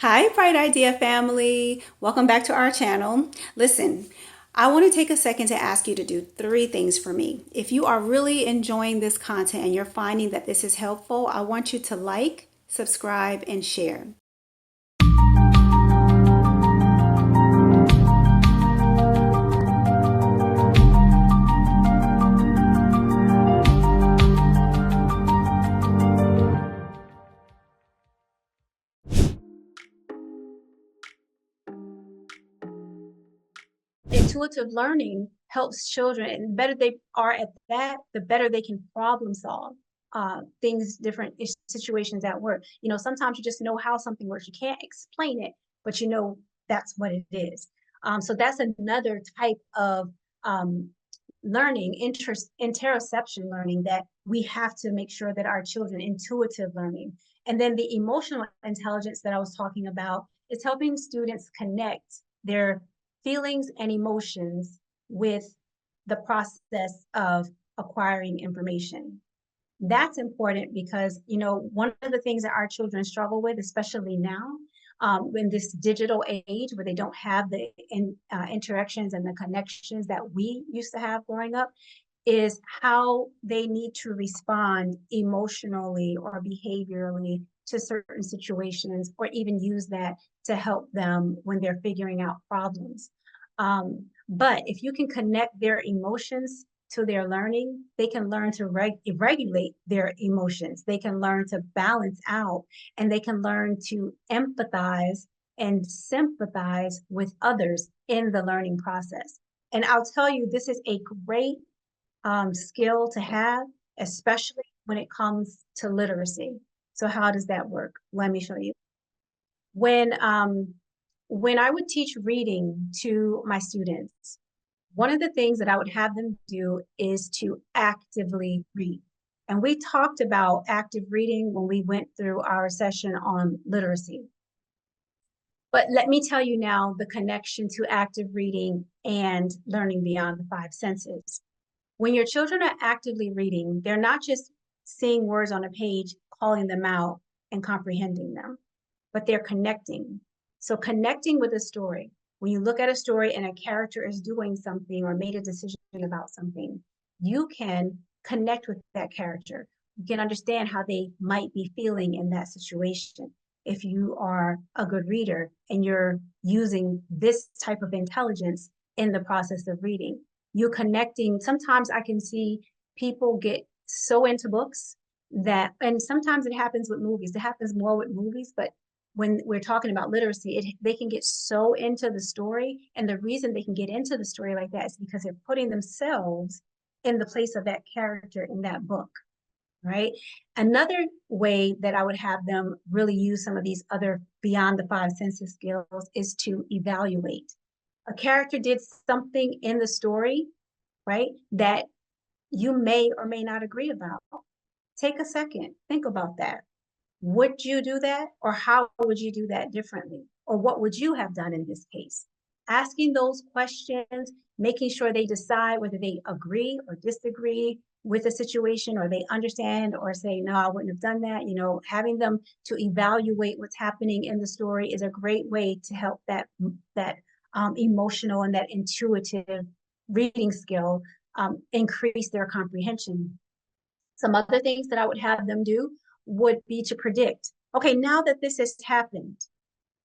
Hi, Bright Idea family. Welcome back to our channel. Listen, I want to take a second to ask you to do three things for me. If you are really enjoying this content and you're finding that this is helpful, I want you to like, subscribe, and share. Intuitive learning helps children, and the better they are at that, the better they can problem solve things, different situations at work. Sometimes you just know how something works. You can't explain it, but you know that's what it is. So that's another type of um, learning, interoception learning that we have to make sure that our children, intuitive learning. And then the emotional intelligence that I was talking about is helping students connect their feelings and emotions with the process of acquiring information. That's important because, one of the things that our children struggle with, especially now, in this digital age where they don't have the interactions and the connections that we used to have growing up, is how they need to respond emotionally or behaviorally to certain situations, or even use that to help them when they're figuring out problems. But if you can connect their emotions to their learning, they can learn to regulate their emotions. They can learn to balance out, and they can learn to empathize and sympathize with others in the learning process. And I'll tell you, this is a great skill to have, especially when it comes to literacy. So how does that work? Let me show you. When um, when I would teach reading to my students, one of the things that I would have them do is to actively read. And we talked about active reading when we went through our session on literacy. But let me tell you now the connection to active reading and learning beyond the five senses. When your children are actively reading, they're not just seeing words on a page, calling them out, and comprehending them, but they're connecting. So, connecting with a story. When you look at a story and a character is doing something or made a decision about something, you can connect with that character. You can understand how they might be feeling in that situation. If you are a good reader and you're using this type of intelligence in the process of reading, you're connecting. Sometimes I can see people get so into books that, and sometimes it happens with movies. It happens more with movies, but when we're talking about literacy, they can get so into the story. And the reason they can get into the story like that is because they're putting themselves in the place of that character in that book, right? Another way that I would have them really use some of these other beyond the five senses skills is to evaluate. A character did something in the story, right, that you may or may not agree about. Take a second, think about that. Would you do that? Or how would you do that differently? Or what would you have done in this case? Asking those questions, making sure they decide whether they agree or disagree with the situation, or they understand or say, no, I wouldn't have done that. Having them to evaluate what's happening in the story is a great way to help that emotional and that intuitive reading skill increase their comprehension. Some other things that I would have them do would be to predict, okay, now that this has happened,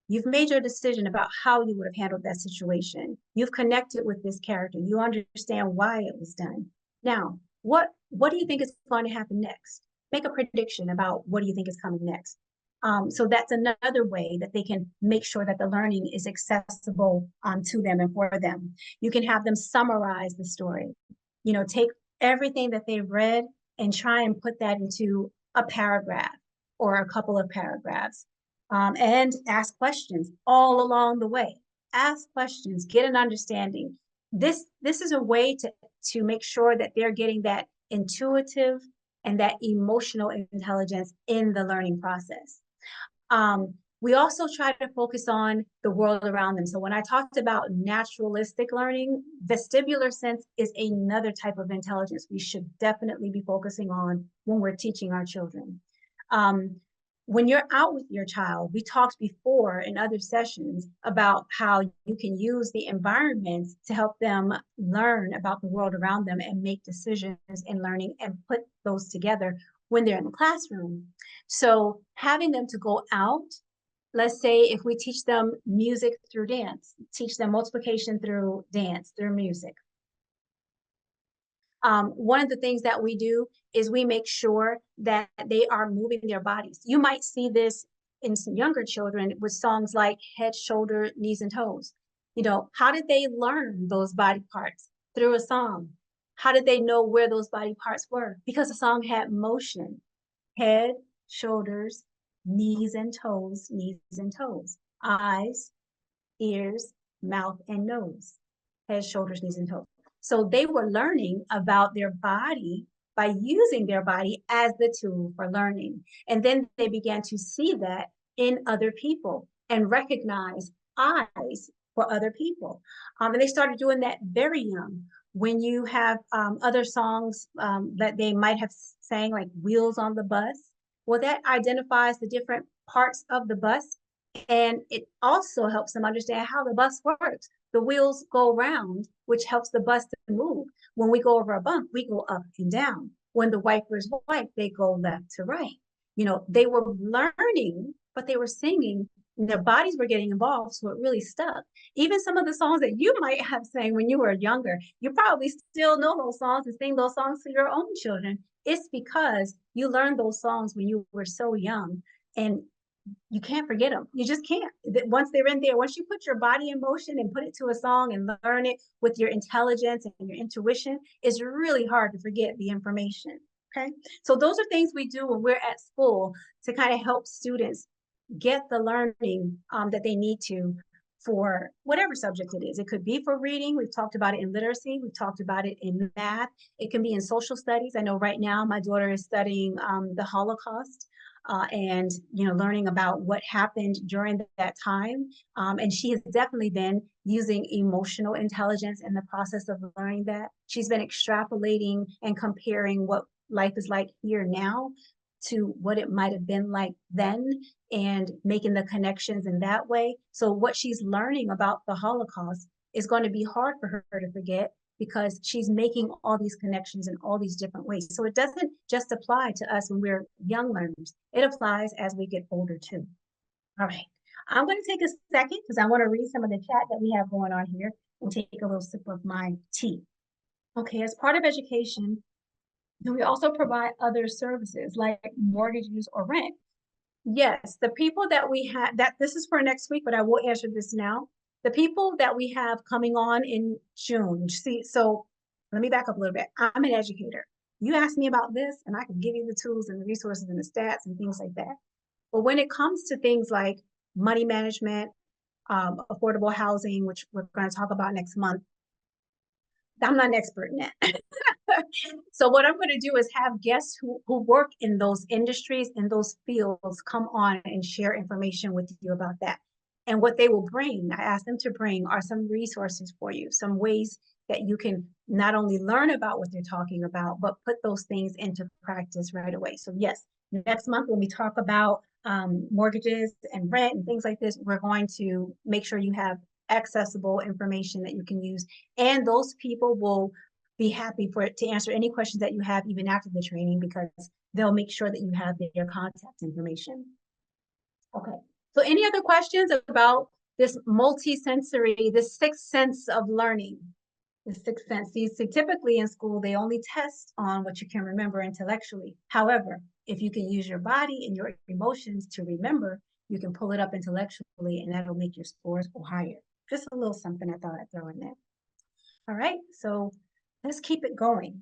you've made your decision about how you would have handled that situation. You've connected with this character. You understand why it was done. Now, what do you think is going to happen next? Make a prediction about what do you think is coming next. So that's another way that they can make sure that the learning is accessible to them and for them. You can have them summarize the story. Take everything that they've read and try and put that into a paragraph or a couple of paragraphs, and ask questions all along the way. Ask questions, get an understanding. This is a way to make sure that they're getting that intuitive and that emotional intelligence in the learning process. We also try to focus on the world around them. So when I talked about naturalistic learning, vestibular sense is another type of intelligence we should definitely be focusing on when we're teaching our children. When you're out with your child, we talked before in other sessions about how you can use the environment to help them learn about the world around them and make decisions in learning and put those together when they're in the classroom. So having them to go out, let's say if we teach them music through dance, teach them multiplication through dance, through music. One of the things that we do is we make sure that they are moving their bodies. You might see this in some younger children with songs like head, shoulder, knees, and toes. You know, how did they learn those body parts? Through a song. How did they know where those body parts were? Because the song had motion. Head, shoulders, knees and toes, knees and toes. Eyes, ears, mouth, and nose. Head, shoulders, knees, and toes. So they were learning about their body by using their body as the tool for learning. And then they began to see that in other people and recognize eyes for other people. And they started doing that very young. When you have other songs that they might have sang, like Wheels on the Bus, well, that identifies the different parts of the bus. And it also helps them understand how the bus works. The wheels go round, which helps the bus to move. When we go over a bump, we go up and down. When the wipers wipe, they go left to right. You know, they were learning, but they were singing. Their bodies were getting involved, so it really stuck. Even some of the songs that you might have sang when you were younger, you probably still know those songs and sing those songs to your own children. It's because you learned those songs when you were so young, and you can't forget them. You just can't. Once they're in there, once you put your body in motion and put it to a song and learn it with your intelligence and your intuition, it's really hard to forget the information. Okay. So those are things we do when we're at school to kind of help students get the learning that they need to for whatever subject it is. It could be for reading. We've talked about it in literacy. We've talked about it in math. It can be in social studies. I know right now my daughter is studying the Holocaust. And learning about what happened during that time. And she has definitely been using emotional intelligence in the process of learning that. She's been extrapolating and comparing what life is like here now to what it might have been like then, and making the connections in that way. So what she's learning about the Holocaust is going to be hard for her to forget, because she's making all these connections in all these different ways. So it doesn't just apply to us when we're young learners. It applies as we get older too. All right. I'm going to take a second because I want to read some of the chat that we have going on here and take a little sip of my tea. Okay, as part of education, do we also provide other services like mortgages or rent? Yes, the people that we have, that this is for next week, but I will answer this now. The people that we have coming on in June. See, so let me back up a little bit. I'm an educator. You ask me about this, and I can give you the tools and the resources and the stats and things like that. But when it comes to things like money management, affordable housing, which we're going to talk about next month, I'm not an expert in that. So what I'm going to do is have guests who work in those industries, in those fields, come on and share information with you about that. And what they will bring, I ask them to bring, are some resources for you, some ways that you can not only learn about what they're talking about, but put those things into practice right away. So yes, next month when we talk about mortgages and rent and things like this, we're going to make sure you have accessible information that you can use. And those people will be happy to answer any questions that you have even after the training, because they'll make sure that you have their contact information. Okay, so any other questions about this multisensory, this sixth sense of learning? The sixth sense. See, typically in school, they only test on what you can remember intellectually. However, if you can use your body and your emotions to remember, you can pull it up intellectually, and that'll make your scores go higher. Just a little something I thought I'd throw in there. All right, so let's keep it going.